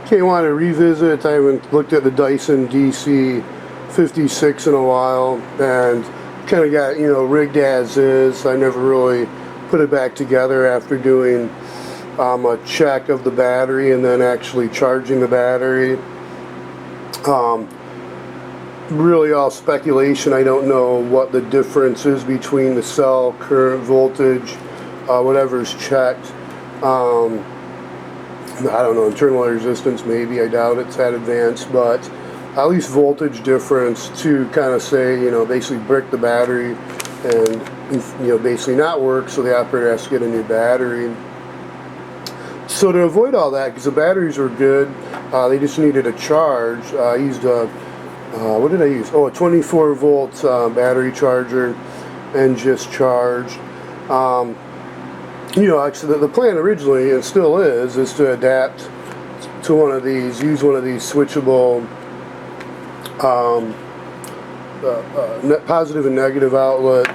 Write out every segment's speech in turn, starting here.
Okay, want to revisit. I haven't looked at the Dyson DC56 in a while, and kind of got, rigged as is. I never really put it back together after doing a check of the battery and then actually charging the battery. Really all speculation. I don't know what the difference is between the cell current voltage, whatever's checked. I don't know, internal resistance maybe, I doubt it's that advanced, but at least voltage difference to kind of say, basically brick the battery and, basically not work, so the operator has to get a new battery. So to avoid all that, because the batteries were good, they just needed a charge. I used what did I use? Oh, a 24 volt battery charger, and just charged. Actually the plan originally, and still is to adapt to one of these, use one of these switchable positive and negative outlet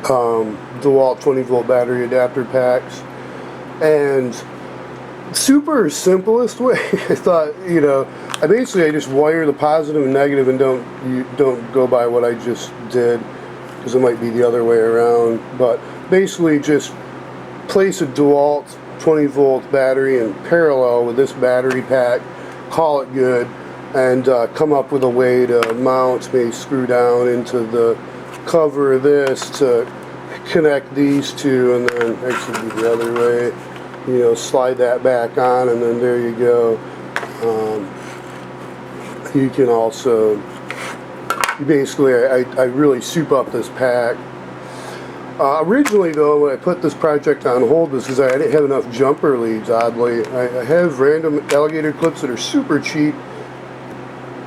DeWalt 20 volt battery adapter packs. And super simplest way, I thought, I just wire the positive and negative and don't go by what I just did, because it might be the other way around. But basically just place a DeWalt 20 volt battery in parallel with this battery pack, call it good, and come up with a way to mount, maybe screw down into the cover of this to connect these two, and then actually the other way, slide that back on, and then there you go. You can also, basically, I really soup up this pack. Originally, though, when I put this project on hold, was because I didn't have enough jumper leads, oddly. I have random alligator clips that are super cheap.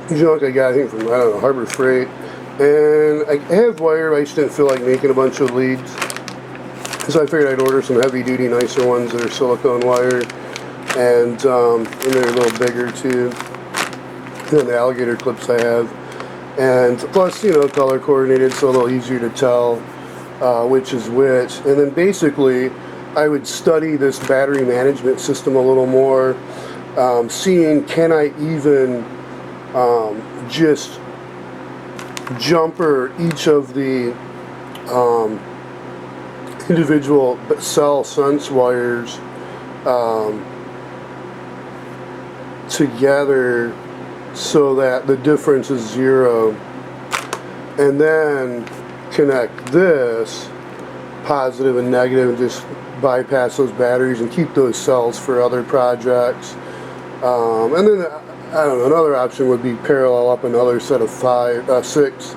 Junk I got, I think, from, I don't know, Harbor Freight. And I have wire, I just didn't feel like making a bunch of leads. So I figured I'd order some heavy-duty, nicer ones that are silicone wire. And they're a little bigger, too, than the alligator clips I have. And plus, color coordinated, so a little easier to tell which is which. And then basically I would study this battery management system a little more, seeing can I even just jumper each of the individual cell sense wires together so that the difference is 0, and then connect this positive and negative and just bypass those batteries and keep those cells for other projects. And then I don't know, another option would be parallel up another set of 6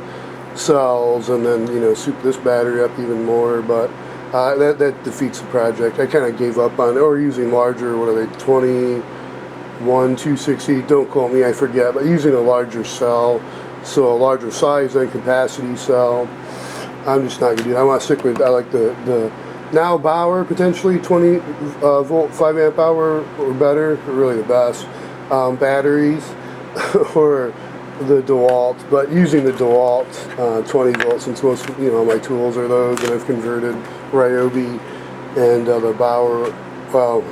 cells, and then soup this battery up even more, but that defeats the project. I kind of gave up on it, or using larger, what are they, 21, 260, don't quote me, I forget, but using a larger cell, so a larger size and capacity cell. I'm just not going to do that. I want to stick with, I like the now Bauer, potentially 20 volt, 5 amp hour or better, or really the best, batteries, or the DeWalt, but using the DeWalt 20 volts, since most, my tools are those, and I've converted Ryobi and the Bauer, well,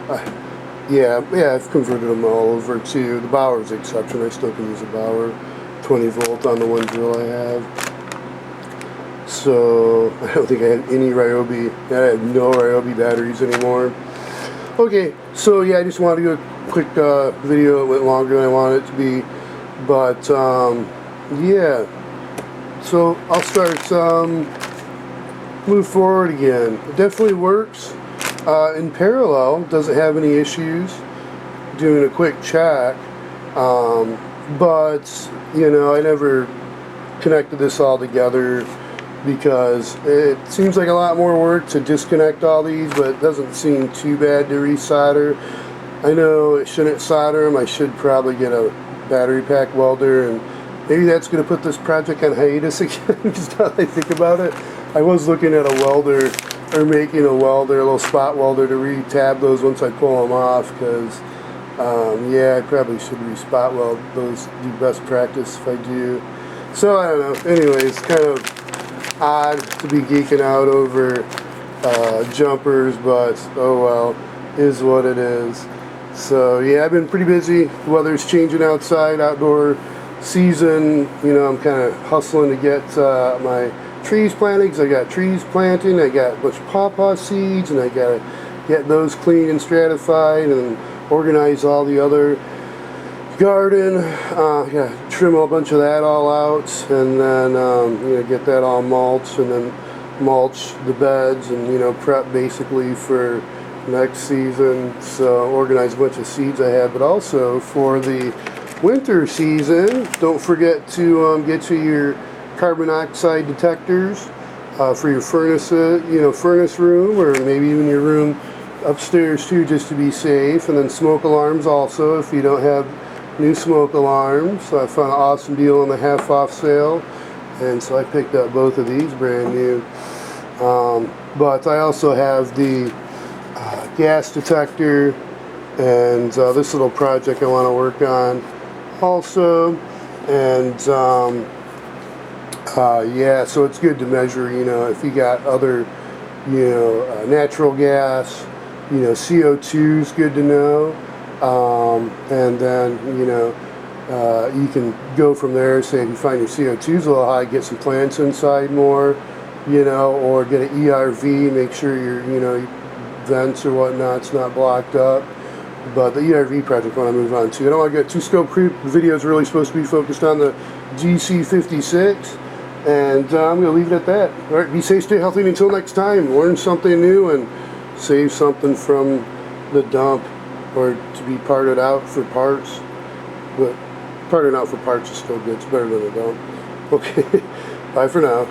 yeah, I've converted them all over to, the Bauer's the exception, I still can use a Bauer 20 volt on the one drill I have. So I don't think I had any Ryobi. I have no Ryobi batteries anymore. Okay, so yeah, I just wanted to do a quick video. It went longer than I wanted it to be, but yeah. So I'll start move forward again. It definitely works in parallel. Doesn't have any issues. Doing a quick check, but I never connected this all together, because it seems like a lot more work to disconnect all these, but it doesn't seem too bad to resolder. I know it shouldn't solder them. I should probably get a battery pack welder, and maybe that's going to put this project on hiatus again, because now that I think about it, I was looking at a welder, or making a welder, a little spot welder, to re-tab those once I pull them off, because yeah, I probably should re-spot weld those, do best practice if I do. So I don't know, anyways, kind of odd to be geeking out over jumpers, but oh well, is what it is. So yeah, I've been pretty busy. The weather's changing outside, outdoor season. You know, I'm kind of hustling to get my trees planted, because I got trees planting. I got a bunch of pawpaw seeds, and I got to get those clean and stratified and organize all the other garden. Yeah, trim a bunch of that all out, and then you know, get that all mulched, and then mulch the beds, and you know, prep basically for next season. So organize a bunch of seeds I have, but also for the winter season, don't forget to get you your carbon monoxide detectors for your furnace, you know, furnace room, or maybe even your room upstairs too, just to be safe. And then smoke alarms also, if you don't have new smoke alarms. So I found an awesome deal on the half off sale, and so I picked up both of these brand new. But I also have the gas detector, and this little project I want to work on also. And yeah, so it's good to measure, you know, if you got other, you know, natural gas, you know, CO2 is good to know. And then, you know, you can go from there. Say if you find your CO2 is a little high, get some plants inside more, you know, or get an ERV, make sure your, you know, vents or whatnot's not blocked up. But the ERV project I want to move on to. I don't want to get too scope creep. The video is really supposed to be focused on the DC56, and I'm going to leave it at that. All right, be safe, stay healthy, and until next time, learn something new and save something from the dump, or to be parted out for parts. But parting out for parts is still good. It's better than a dump. Okay, bye for now.